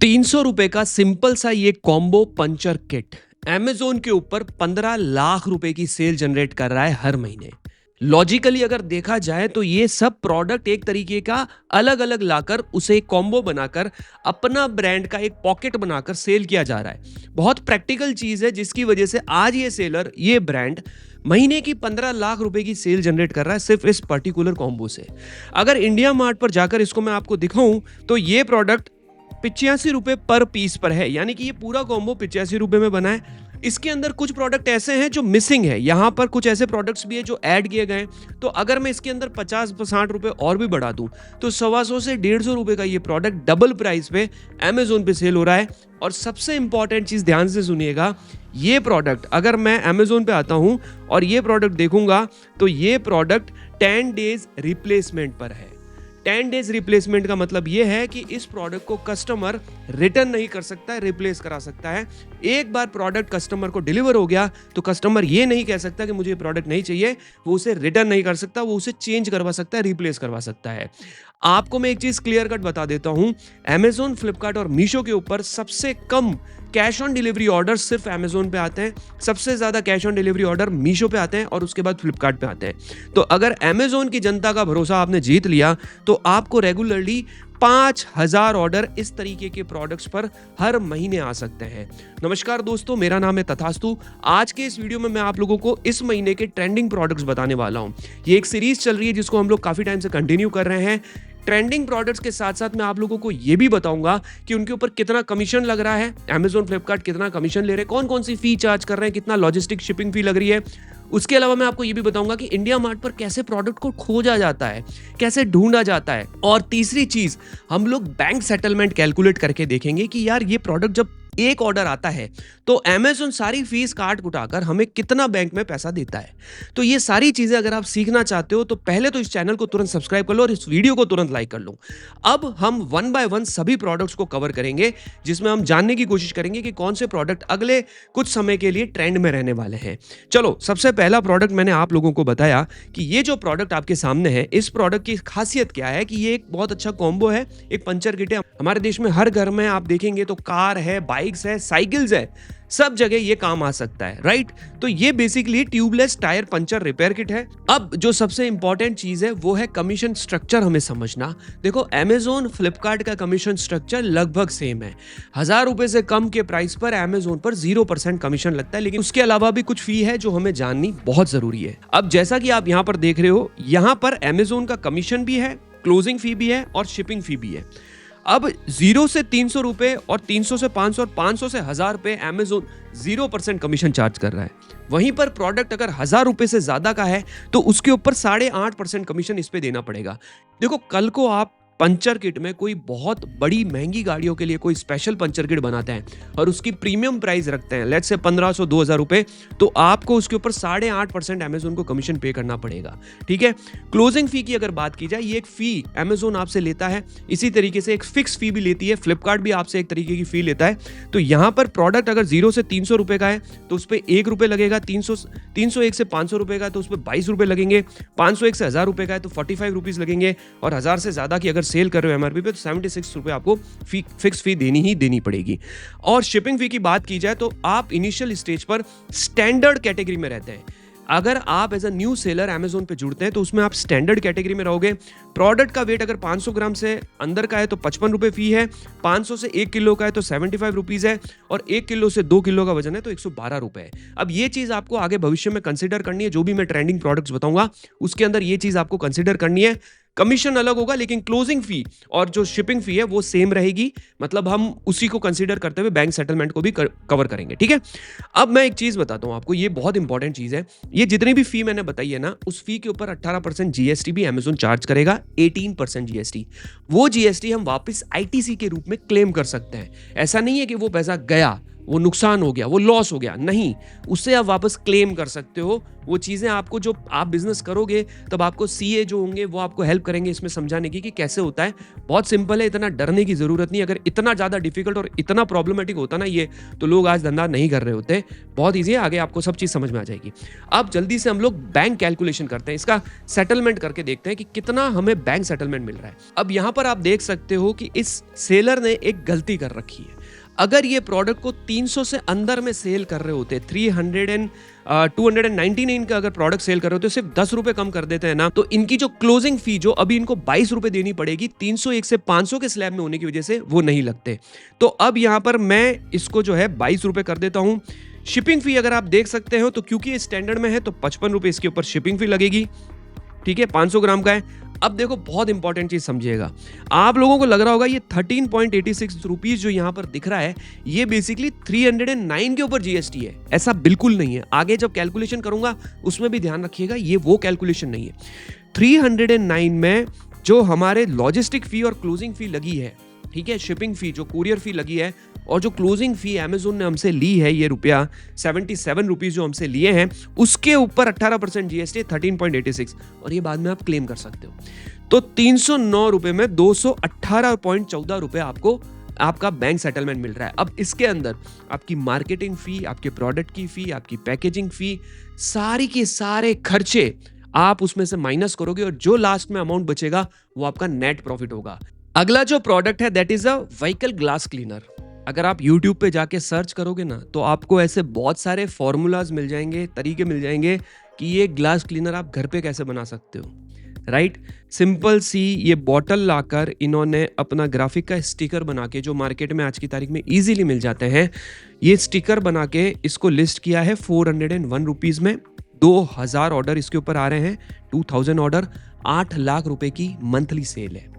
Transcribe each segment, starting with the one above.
₹300 का सिंपल सा ये कॉम्बो पंचर किट अमेज़न के ऊपर 15 लाख रुपए की सेल जनरेट कर रहा है हर महीने। लॉजिकली अगर देखा जाए तो ये सब प्रोडक्ट एक तरीके का अलग-अलग लाकर उसे एक कॉम्बो बनाकर अपना ब्रांड का एक पॉकेट बनाकर सेल किया जा रहा है। बहुत प्रैक्टिकल चीज़ है जिसकी वजह से आज ये सेलर, ये ब्रांड महीने की 15 लाख रुपए की सेल जनरेट कर रहा है सिर्फ इस पर्टिकुलर कॉम्बो से। अगर इंडिया मार्ट पर जाकर इसको मैं आपको दिखाऊं तो ये प्रोडक्ट 85 रुपए पर पीस पर है, यानी कि ये पूरा कॉम्बो 85 रुपए में बना है। इसके अंदर कुछ प्रोडक्ट ऐसे हैं जो मिसिंग है, यहाँ पर कुछ ऐसे प्रोडक्ट्स भी है जो ऐड किए गए हैं। तो अगर मैं इसके अंदर 50-60 रुपए और भी बढ़ा दूं तो 125 से 150 रुपए का ये प्रोडक्ट डबल प्राइस पे अमेज़न पे सेल हो रहा है। और सबसे इंपॉर्टेंट चीज ध्यान से सुनिएगा, ये प्रोडक्ट अगर मैं अमेज़न पे आता हूं और ये प्रोडक्ट देखूंगा तो ये प्रोडक्ट 10 डेज रिप्लेसमेंट पर है। 10 डेज रिप्लेसमेंट का मतलब यह है कि इस प्रोडक्ट को कस्टमर रिटर्न नहीं कर सकता है, रिप्लेस करा सकता है। एक बार प्रोडक्ट कस्टमर को डिलीवर हो गया तो कस्टमर ये नहीं कह सकता कि मुझे ये प्रोडक्ट नहीं चाहिए, वो उसे रिटर्न नहीं कर सकता, वो उसे चेंज करवा सकता है, रिप्लेस करवा सकता है। आपको मैं एक चीज क्लियर कट बता देता हूं, अमेज़न, फ्लिपकार्ट और मीशो के ऊपर सबसे कम कैश ऑन डिलीवरी ऑर्डर सिर्फ अमेज़न पे आते हैं, सबसे ज्यादा cash on delivery order Meesho पे आते हैं और उसके बाद फ्लिपकार्ट पे आते हैं। तो अगर अमेज़न की जनता का भरोसा आपने जीत लिया तो आपको रेगुलरली 5000 ऑर्डर इस तरीके के प्रोडक्ट्स पर हर महीने आ सकते हैं। नमस्कार दोस्तों, मेरा नाम है तथास्तु। आज के इस वीडियो में मैं आप लोगों को इस महीने के ट्रेंडिंग प्रोडक्ट्स बताने वाला हूं। ये एक सीरीज चल रही है जिसको हम लोग काफी टाइम से कंटिन्यू कर रहे हैं। ट्रेंडिंग प्रोडक्ट्स के साथ साथ मैं आप लोगों को यह भी बताऊंगा कि उनके ऊपर कितना कमीशन लग रहा है, अमेज़न, फ्लिपकार्ट कितना कमीशन ले रहे हैं, कौन कौन सी फी चार्ज कर रहे हैं, कितना लॉजिस्टिक शिपिंग फी लग रही है। उसके अलावा मैं आपको ये भी बताऊंगा कि इंडिया मार्ट पर कैसे प्रोडक्ट को खोजा जाता है, कैसे ढूंढा जाता है। और तीसरी चीज, हम लोग बैंक सेटलमेंट कैलकुलेट करके देखेंगे कि यार ये प्रोडक्ट जब एक ऑर्डर आता है तो अमेज़न सारी फीस काट कुटाकर हमें कितना बैंक में पैसा देता है। तो ये सारी चीजें अगर आप सीखना चाहते हो तो पहले तो इस चैनल को तुरंत सब्सक्राइब कर लो और इस वीडियो को तुरंत लाइक कर लो। अब हम वन बाय वन सभी प्रोडक्ट्स को कवर करेंगे जिसमें हम जानने की कोशिश करेंगे कि कौन से प्रोडक्ट अगले कुछ समय के लिए ट्रेंड में रहने वाले हैं। चलो, सबसे पहला प्रोडक्ट मैंने आप लोगों को बताया कि ये जो प्रोडक्ट आपके सामने है, इस प्रोडक्ट की खासियत क्या है कि ये एक बहुत अच्छा कॉम्बो है, एक पंचर किट है। हमारे देश में हर घर में आप देखेंगे तो कार है, बाइक्स है, साइकिल्स है, सब जगह ये काम आ सकता है, राइट। तो ये basically tubeless tyre puncture repair kit है। अब जो सबसे इंपॉर्टेंट चीज है वो है कमीशन स्ट्रक्चर हमें समझना। देखो, अमेज़न, फ्लिपकार्ट का कमीशन स्ट्रक्चर लगभग सेम है। 1000 रुपए से कम के प्राइस पर अमेज़न पर 0% कमीशन लगता है, लेकिन उसके अलावा भी कुछ फी है जो हमें जाननी बहुत जरूरी है। अब जैसा कि आप यहाँ पर देख रहे हो, यहाँ पर अमेज़न का कमीशन भी है, क्लोजिंग फी भी है और शिपिंग फी भी है। अब 0 से 300 रुपए और 300 से 500 और 500 से 1000 रुपए अमेज़न 0% कमीशन चार्ज कर रहा है। वहीं पर प्रोडक्ट अगर 1000 रुपए से ज्यादा का है तो उसके ऊपर 8.5% कमीशन इस पे देना पड़ेगा। देखो, कल को आप पंचर किट में कोई बहुत बड़ी महंगी गाड़ियों के लिए कोई स्पेशल पंचर किट बनाते हैं और उसकी प्रीमियम प्राइस रखते हैं, लेट्स से 1500-2000 रुपए, तो आपको उसके ऊपर 8.5% अमेज़न को कमीशन पे करना पड़ेगा। ठीक है। क्लोजिंग फी की अगर बात की जाए, ये एक फी अमेज़न आपसे लेता है, इसी तरीके से एक फिक्स फी भी लेती है, फ्लिपकार्ट भी आपसे एक तरीके की फी लेता है। तो यहाँ पर प्रोडक्ट अगर 0 से 300 रुपए का है तो उस पर 1 रुपए लगेगा, 301 से 500 रुपए का है तो उस पर 22 रुपए लगेंगे, 501 से 1000 रुपए का है तो 45 रुपीज लगेंगे, और 1000 से ज्यादा की अगर सेल कर रहे हो एमआरपी पे तो 76 रुपए आपको फिक्स फी देनी पड़ेगी। और शिपिंग फी की बात की जाए तो आप इनिशियल स्टेज पर स्टैंडर्ड कैटेगरी में रहते हैं। अगर आप as a new seller Amazon पे जुड़ते हैं तो उसमें आप स्टैंडर्ड कैटेगरी में रहोगे। प्रोडक्ट का वेट अगर 500 ग्राम से अंदर का है तो 55 रुपए फी है, 500 से 1 किलो का है तो 75 रुपीज है, और 1 किलो से 2 किलो का वजन है तो 112 रुपए है। अब ये चीज आपको आगे भविष्य में कंसिडर करनी है, जो भी मैं ट्रेंडिंग प्रोडक्ट्स बताऊंगा उसके अंदर ये चीज आपको कंसिडर करनी है। कमीशन अलग होगा लेकिन क्लोजिंग फी और जो शिपिंग फी है वो सेम रहेगी, मतलब हम उसी को कंसीडर करते हुए बैंक सेटलमेंट को भी कवर करेंगे। ठीक है। अब मैं एक चीज बताता हूं आपको, ये बहुत इंपॉर्टेंट चीज है। ये जितनी भी फी मैंने बताई है ना, उस फी के ऊपर 18% जीएसटी भी अमेज़न चार्ज करेगा, 18% जीएसटी। वो जीएसटी हम वापस आईटीसी के रूप में क्लेम कर सकते हैं। ऐसा नहीं है कि वो पैसा गया, वो नुकसान हो गया, वो लॉस हो गया, नहीं, उससे आप वापस क्लेम कर सकते हो। वो चीज़ें आपको, जो आप बिजनेस करोगे तब आपको सीए जो होंगे वो आपको हेल्प करेंगे इसमें समझाने की कि कैसे होता है। बहुत सिंपल है, इतना डरने की ज़रूरत नहीं। अगर इतना ज़्यादा डिफिकल्ट और इतना प्रॉब्लमेटिक होता ना ये, तो लोग आज धंधा नहीं कर रहे होते। बहुत ईजी है, आगे आपको सब चीज़ समझ में आ जाएगी। अब जल्दी से हम लोग बैंक कैलकुलेशन करते हैं, इसका सेटलमेंट करके देखते हैं कि कितना हमें बैंक सेटलमेंट मिल रहा है। अब यहाँ पर आप देख सकते हो कि इस सेलर ने एक गलती कर रखी है। अगर ये प्रोडक्ट को 300 से अंदर में सेल कर रहे होते, 299 का अगर प्रोडक्ट सेल कर रहे होते, सिर्फ 10 रुपए कम कर देते हैं ना, तो इनकी जो क्लोजिंग फी जो अभी इनको 22 रुपए देनी पड़ेगी, 301 से 500 के स्लैब में होने की वजह से वो नहीं लगते। तो अब यहां पर मैं इसको जो है 22 रुपए कर देता हूं। शिपिंग फी अगर आप देख सकते हो तो क्योंकि ये स्टैंडर्ड में है तो 55 रुपए इसके ऊपर शिपिंग फी लगेगी। ठीक है, 500 ग्राम का है। अब देखो, बहुत इंपॉर्टेंट चीज समझिएगा। आप लोगों को लग रहा होगा ये 13.86 रुपीज जो यहां पर दिख रहा है, ये बेसिकली 309 के ऊपर जीएसटी है। ऐसा बिल्कुल नहीं है। आगे जब कैलकुलेशन करूंगा उसमें भी ध्यान रखिएगा, ये वो कैलकुलेशन नहीं है। 309 में जो हमारे लॉजिस्टिक फी और क्लोजिंग फी लगी है, ठीक है, शिपिंग फी जो कुरियर फी लगी है, और जो क्लोजिंग फी अमेजोन ने हमसे ली है, ये रुपया 77 रुपीज जो हमसे लिए हैं, उसके ऊपर 18% जीएसटी 13.86, और ये बाद में आप क्लेम कर सकते हो। तो 309 रुपए में 218.14 रुपए आपको आपका बैंक सेटलमेंट मिल रहा है। अब इसके अंदर आपकी मार्केटिंग फी, आपके प्रोडक्ट की फी, आपकी पैकेजिंग फी, सारी के सारे खर्चे आप उसमें से माइनस करोगे, और जो लास्ट में अमाउंट बचेगा वो आपका नेट प्रॉफिट होगा। अगला जो प्रोडक्ट है that is a vehicle glass cleaner. अगर आप YouTube पे जाके सर्च करोगे ना, तो आपको ऐसे बहुत सारे फॉर्मूलाज मिल जाएंगे, तरीके मिल जाएंगे कि ये ग्लास क्लीनर आप घर पे कैसे बना सकते हो। राइट, सिंपल सी ये बॉटल लाकर इन्होंने अपना ग्राफिक का स्टिकर बना के, जो मार्केट में आज की तारीख में इजीली मिल जाते हैं, ये स्टिकर बना के इसको लिस्ट किया है 401 रुपीज में। 2000 ऑर्डर इसके ऊपर आ रहे हैं, 2000 ऑर्डर, 8 लाख रुपए की मंथली सेल है।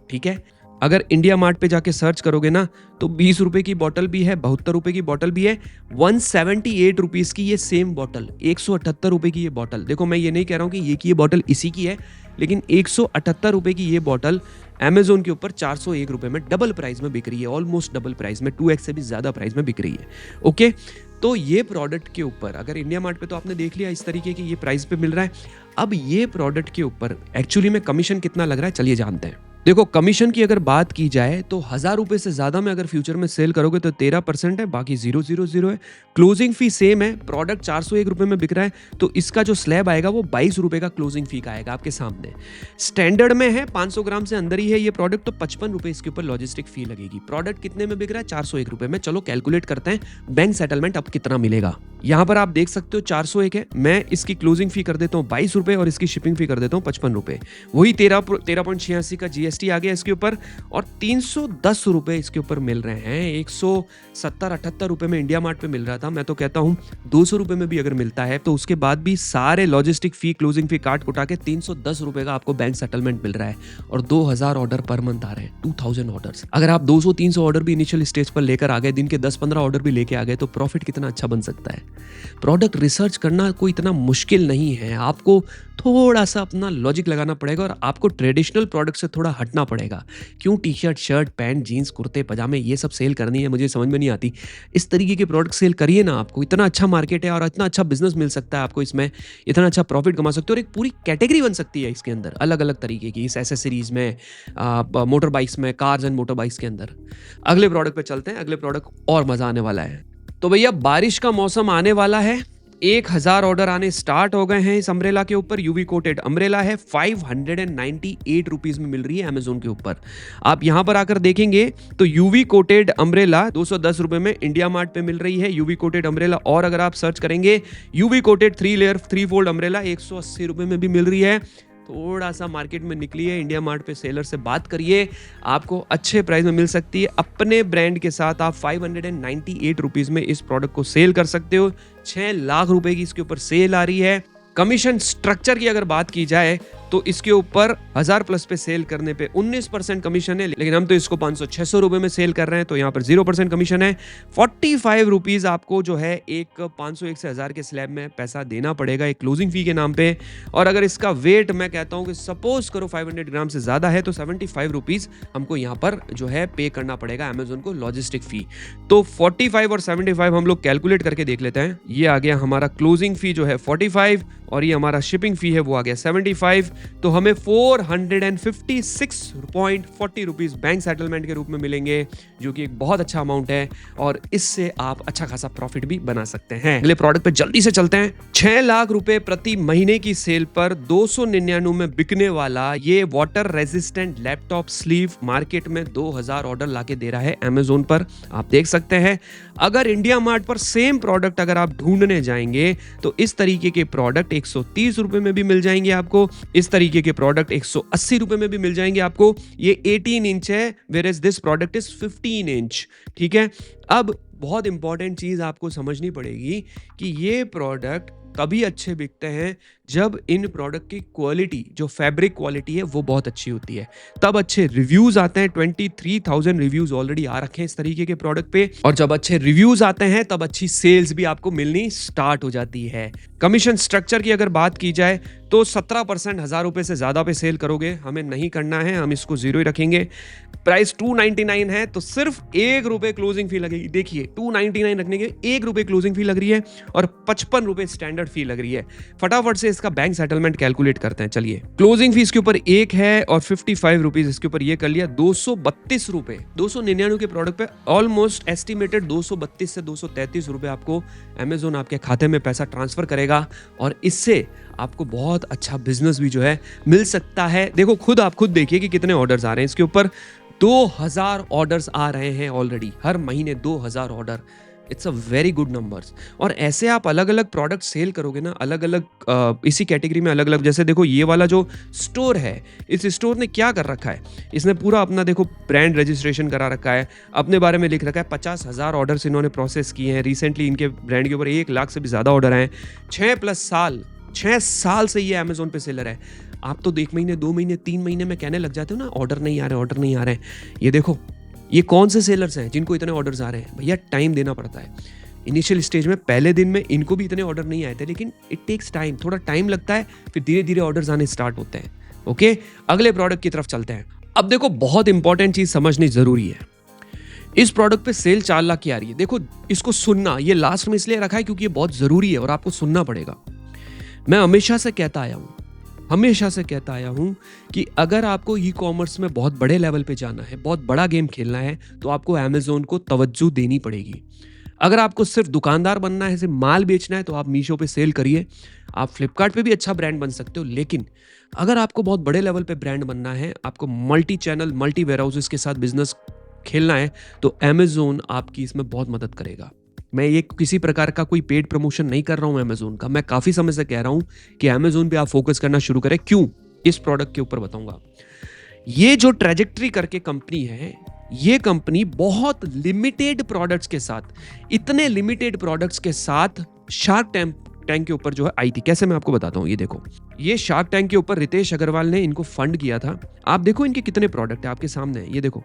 ठीक है, अगर इंडिया मार्ट पे जाके सर्च करोगे ना, तो 20 रुपए की बोतल भी है, 72 रुपए की बोतल भी है, 178 रुपीज की ये सेम बोतल, 178 रुपए की ये बोतल। देखो, मैं ये नहीं कह रहा हूं कि ये बोतल इसी की है, लेकिन 178 रुपए की ये बोतल अमेजोन के ऊपर 401 रुपए में डबल प्राइस में बिक रही है, ऑलमोस्ट डबल प्राइस में, 2x से भी ज्यादा प्राइस में बिक रही है। ओके, तो ये प्रोडक्ट के ऊपर अगर इंडिया मार्ट पे तो आपने देख लिया इस तरीके की ये प्राइस पे मिल रहा है। अब ये प्रोडक्ट के ऊपर एक्चुअली में कमीशन कितना लग रहा है, चलिए जानते हैं। देखो, कमीशन की अगर बात की जाए तो 1000 रुपए से ज्यादा में अगर फ्यूचर में सेल करोगे तो 13% है, बाकी 000 है। क्लोजिंग फी सेम है, प्रोडक्ट 401 रुपए में बिक रहा है, तो इसका जो स्लैब आएगा वो 22 रुपए का क्लोजिंग फी का आएगा आपके सामने। स्टैंडर्ड में है, 500 ग्राम से अंदर ही है ये प्रोडक्ट, तो 55 रुपए इसके ऊपर लॉजिस्टिक फी लगेगी। प्रोडक्ट कितने में बिक रहा है, 401 रुपए में। चलो कैलकुलेट करते हैं बैंक सेटलमेंट अब कितना मिलेगा। यहाँ पर आप देख सकते हो 401 है, मैं इसकी क्लोजिंग फी कर देता हूँ 22 रुपए और इसकी शिपिंग फी कर देता हूँ 55 रुपए, वही 13.86 का जीएसटी आ गया इसके ऊपर, और 310 रुपए इसके ऊपर मिल रहे हैं। 170-78 रुपए में इंडिया मार्ट पे मिल रहा था, मैं तो कहता हूँ 200 रुपए में भी अगर मिलता है तो उसके बाद भी सारे लॉजिस्टिक फी, क्लोजिंग फी काट कुटा के 310 रुपए का आपको बैंक सेटलमेंट मिल रहा है, और 2000 ऑर्डर पर मंथ आ रहे हैं, 2000 ऑर्डर्स। अगर आप 200-300 ऑर्डर भी इनिशियल स्टेज पर लेकर आ गए, दिन के 10-15 ऑर्डर भी लेके आ गए, तो प्रॉफिट कितना अच्छा बन सकता है। प्रोडक्ट रिसर्च करना कोई इतना मुश्किल नहीं है, आपको थोड़ा सा अपना लॉजिक लगाना पड़ेगा और आपको ट्रेडिशनल प्रोडक्ट से थोड़ा हटना पड़ेगा। क्यों t shirt, shirt, pant, jeans, कुर्ते, पजामे ये सब सेल करनी है, मुझे समझ में नहीं आती। इस तरीके के प्रोडक्ट सेल करिए ना, आपको इतना अच्छा मार्केट है और इतना अच्छा बिजनेस मिल सकता है आपको, इसमें इतना अच्छा प्रॉफिट कमा सकते हो, और एक पूरी कैटेगरी बन सकती है इसके अंदर अलग अलग तरीके की, इस एसेसरीज में, मोटर बाइक्स में, कार्स एंड मोटर बाइक्स के अंदर। अगले प्रोडक्ट पे चलते हैं, अगले प्रोडक्ट और मजा आने वाला है। तो भैया, बारिश का मौसम आने वाला है, 1000 ऑर्डर आने स्टार्ट हो गए हैं इस अम्ब्रेला के ऊपर। यूवी कोटेड अम्ब्रेला है, 598 रुपीज में मिल रही है अमेजोन के ऊपर। आप यहां पर आकर देखेंगे तो यूवी कोटेड अम्ब्रेला 210 रुपए में इंडिया मार्ट पे मिल रही है, यूवी कोटेड अम्ब्रेला। और अगर आप सर्च करेंगे UV coated 3 layer 3 fold umbrella 180 रुपए में भी मिल रही है। थोड़ा सा मार्केट में निकलिए, इंडिया मार्ट पे सेलर से बात करिए, आपको अच्छे प्राइस में मिल सकती है। अपने ब्रांड के साथ आप 598 रुपीज में इस प्रोडक्ट को सेल कर सकते हो। 6 लाख रुपए की इसके ऊपर सेल आ रही है। कमीशन स्ट्रक्चर की अगर बात की जाए तो इसके ऊपर 1000 प्लस पे सेल करने पे 19% कमीशन है, लेकिन हम तो इसको 500-600 रुपए में सेल कर रहे हैं तो यहाँ पर 0% कमीशन है। 45 रुपीज आपको जो है एक 501 से 1000 के स्लैब में पैसा देना पड़ेगा एक क्लोजिंग फी के नाम पे। और अगर इसका वेट मैं कहता हूँ कि सपोज करो 500 ग्राम से ज्यादा है तो 75 रुपीज हमको यहाँ पर जो है पे करना पड़ेगा अमेजोन को लॉजिस्टिक फी। तो 45 और 75 हम लोग कैलकुलेट करके देख लेते हैं। ये आ गया हमारा क्लोजिंग फी जो है 45 और ये हमारा शिपिंग फी है वो आ गया 75। तो हमें 456.40 रुपीज बैंक सेटलमेंट के रूप में मिलेंगे, जो कि एक बहुत अच्छा अमाउंट है और इससे आप अच्छा खासा प्रॉफिट भी बना सकते हैं। अगले प्रोडक्ट पे जल्दी से चलते हैं। 6 लाख रुपए प्रति महीने की सेल पर 299 में बिकने वाला ये water resistant laptop sleeve market में 2000 ऑर्डर लाके दे रहा है अमेजोन पर। आप देख सकते हैं अगर इंडिया मार्ट पर सेम प्रोडक्ट अगर आप ढूंढने जाएंगे तो इस तरीके के प्रोडक्ट 130 रुपए में भी मिल जाएंगे आपको, इस तरीके के प्रोडक्ट 180 रुपए में भी मिल जाएंगे आपको। ये 18 इंच है whereas this product is 15 inch. ठीक है, अब बहुत इंपॉर्टेंट चीज आपको समझनी पड़ेगी कि ये प्रोडक्ट कभी अच्छे बिकते हैं जब इन प्रोडक्ट की क्वालिटी जो फैब्रिक क्वालिटी है वो बहुत अच्छी होती है, तब अच्छे रिव्यूज आते हैं। 23,000 रिव्यूज ऑलरेडी आ रखे हैं इस तरीके के प्रोडक्ट पे, और जब अच्छे रिव्यूज आते हैं तब अच्छी सेल्स भी आपको मिलनी स्टार्ट हो जाती है। कमीशन स्ट्रक्चर की अगर बात की जाए तो 17% 1000 रुपए से ज्यादा पे सेल करोगे हमें नहीं करना है, हम इसको 0 ही रखेंगे। प्राइस 299 है तो सिर्फ 1 रुपए क्लोजिंग फी लगेगी। देखिए 299 रखने के 1 रुपए क्लोजिंग फी लग रही है और 55 रुपए स्टैंडर्ड फी लग रही है। फटाफट से इसका बैंक सेटलमेंट कैलकुलेट करते हैं। चलिए, क्लोजिंग फी इसके ऊपर 1 है और 55 रुपीज इसके ऊपर ये कर लिया 232 रुपए। 299 के प्रोडक्ट पे ऑलमोस्ट एस्टिमेटेड 232 से 233 रुपए आपको अमेजोन आपके खाते में पैसा ट्रांसफर करेगा और इससे आपको बहुत अच्छा बिजनेस भी जो है मिल सकता है। देखो आप खुद देखिए कि कितने ऑर्डर्स आ रहे हैं इसके ऊपर। 2000 ऑर्डर्स आ रहे हैं ऑलरेडी, हर महीने 2000 order. It's a very good numbers. और ऐसे आप अलग अलग प्रोडक्ट सेल करोगे ना, अलग अलग इसी कैटेगरी में अलग अलग, जैसे देखो ये वाला जो स्टोर है, इस स्टोर ने क्या कर रखा है, इसने पूरा अपना देखो ब्रांड रजिस्ट्रेशन करा रखा है, अपने बारे में लिख रखा है। 50,000 ऑर्डर्स इन्होंने प्रोसेस किए हैं रिसेंटली। इनके ब्रांड के ऊपर 1 लाख से भी ज्यादा ऑर्डर आए। 6 साल से ये अमेजोन पे सेलर है। आप तो 1 महीने 2 महीने 3 महीने में कहने लग जाते हो ना ऑर्डर नहीं आ रहे। ये देखो ये कौन से सेलर्स हैं जिनको इतने ऑर्डर्स आ रहे हैं। भैया टाइम देना पड़ता है। इनिशियल स्टेज में पहले दिन में इनको भी इतने ऑर्डर नहीं आए थे, लेकिन इट टेक्स टाइम, थोड़ा टाइम लगता है, फिर धीरे धीरे ऑर्डर्स आने स्टार्ट होते हैं। ओके, अगले प्रोडक्ट की तरफ चलते हैं। अब देखो बहुत इंपॉर्टेंट चीज समझनी जरूरी है। इस प्रोडक्ट पे सेल 4 लाख की आ रही है। देखो इसको सुनना, ये लास्ट में इसलिए रखा है क्योंकि ये बहुत जरूरी है और आपको सुनना पड़ेगा। मैं हमेशा से कहता आया हूं कि अगर आपको ई कॉमर्स में बहुत बड़े लेवल पे जाना है, बहुत बड़ा गेम खेलना है, तो आपको अमेजोन को तवज्जो देनी पड़ेगी। अगर आपको सिर्फ दुकानदार बनना है, सिर्फ माल बेचना है, तो आप मीशो पे सेल करिए। आप फ्लिपकार्ट पे भी अच्छा ब्रांड बन सकते हो, लेकिन अगर आपको बहुत बड़े लेवल पे ब्रांड बनना है, आपको मल्टी चैनल मल्टी वेयरहाउसेस के साथ बिजनेस खेलना है, तो अमेजोन आपकी इसमें बहुत मदद करेगा। मैं ये किसी प्रकार का कोई पेड प्रमोशन नहीं कर रहा हूं अमेजोन का, मैं काफी समय से कह रहा हूं कि अमेजोन पे आप फोकस करना शुरू करें। क्यों, इस प्रोडक्ट के ऊपर बताऊंगा। ये जो ट्रैजेक्टरी करके कंपनी है, ये कंपनी बहुत लिमिटेड प्रोडक्ट्स के साथ, इतने लिमिटेड प्रोडक्ट्स के साथ शार्क टैंक के ऊपर जो है आई थी। कैसे, मैं आपको बताता हूं। ये देखो, ये शार्क टैंक के ऊपर रितेश अग्रवाल ने इनको फंड किया था। आप देखो इनके कितने प्रोडक्ट है आपके सामने है। ये देखो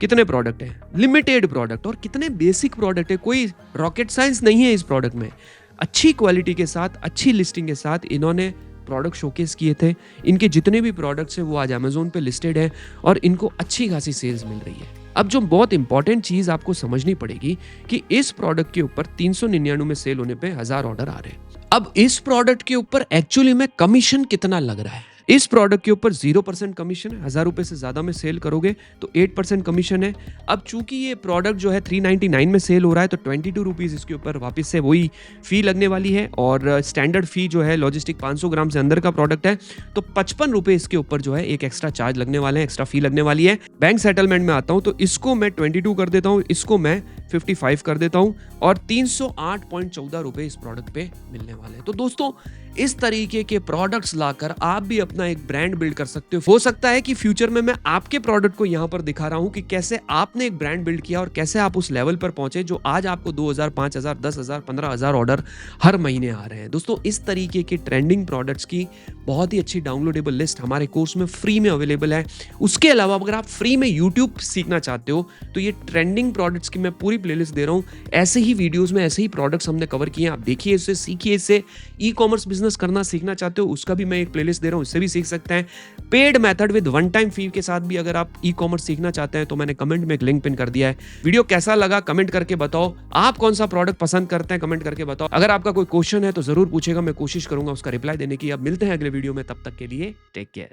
कितने प्रोडक्ट है, लिमिटेड प्रोडक्ट, और कितने बेसिक प्रोडक्ट है। कोई रॉकेट साइंस नहीं है इस प्रोडक्ट में। अच्छी क्वालिटी के साथ, अच्छी लिस्टिंग के साथ इन्होंने प्रोडक्ट शोकेस किए थे। इनके जितने भी प्रोडक्ट्स हैं वो आज अमेजोन पे लिस्टेड है और इनको अच्छी खासी सेल्स मिल रही है। अब जो बहुत इंपॉर्टेंट चीज आपको समझनी पड़ेगी कि इस प्रोडक्ट के ऊपर 399 में सेल होने पे 1000 ऑर्डर आ रहे हैं। अब इस प्रोडक्ट के ऊपर एक्चुअली में कमीशन कितना लग रहा है? इस प्रोडक्ट के ऊपर 0% कमीशन है। 1000 रुपए से ज्यादा में सेल करोगे तो 8% कमीशन है। अब चूंकि ये प्रोडक्ट जो है 399 में सेल हो रहा है तो 22 रुपीज इसके ऊपर वापस से वही फी लगने वाली है, और स्टैंडर्ड फी जो है लॉजिस्टिक 500 ग्राम से अंदर का प्रोडक्ट है तो 55 रुपए इसके ऊपर जो है एक एक्स्ट्रा चार्ज लगने वाले हैं, एक्स्ट्रा फी लगने वाली है। बैंक सेटलमेंट में आता हूं तो इसको मैं 22 कर देता हूं, इसको मैं 55 कर देता हूं और 308.14 रुपए इस प्रोडक्ट पे मिलने वाले हैं। तो दोस्तों इस तरीके के प्रोडक्ट्स लाकर आप भी अपना एक ब्रांड बिल्ड कर सकते हो सकता है कि फ्यूचर में मैं आपके प्रोडक्ट को यहां पर दिखा रहा हूं कि कैसे आपने एक ब्रांड बिल्ड किया और कैसे आप उस लेवल पर पहुंचे जो आज आपको 2000, 5000, 10,000, 15,000 ऑर्डर हर महीने आ रहे हैं। दोस्तों इस तरीके के ट्रेंडिंग प्रोडक्ट्स की बहुत ही अच्छी डाउनलोडेबल लिस्ट हमारे कोर्स में फ्री में अवेलेबल है। उसके अलावा अगर आप फ्री में यूट्यूब सीखना चाहते हो तो ये ट्रेंडिंग प्रोडक्ट्स की मैं पूरी प्लेलिस्ट दे रहा हूं। ऐसे ही वीडियोस में ऐसे ही प्रोडक्ट्स हमने कवर किए हैं, आप देखिए इससे, सीखिए इससे। ई कॉमर्स बिजनेस करना सीखना चाहते हो उसका भी मैं एक प्लेलिस्ट दे रहा हूं, इससे भी सीख सकते हैं। Paid method with one time fee के साथ भी अगर आप ई कॉमर्स सीखना चाहते हैं तो मैंने कमेंट में एक लिंक पिन कर दिया है। वीडियो कैसा लगा कमेंट करके बताओ। आप कौन सा प्रोडक्ट पसंद करते हैं कमेंट करके बताओ। अगर आपका कोई क्वेश्चन है तो जरूर पूछेगा, मैं कोशिश करूंगा उसका रिप्लाई देने की। अब मिलते हैं अगले वीडियो में, तब तक के लिए टेक केयर।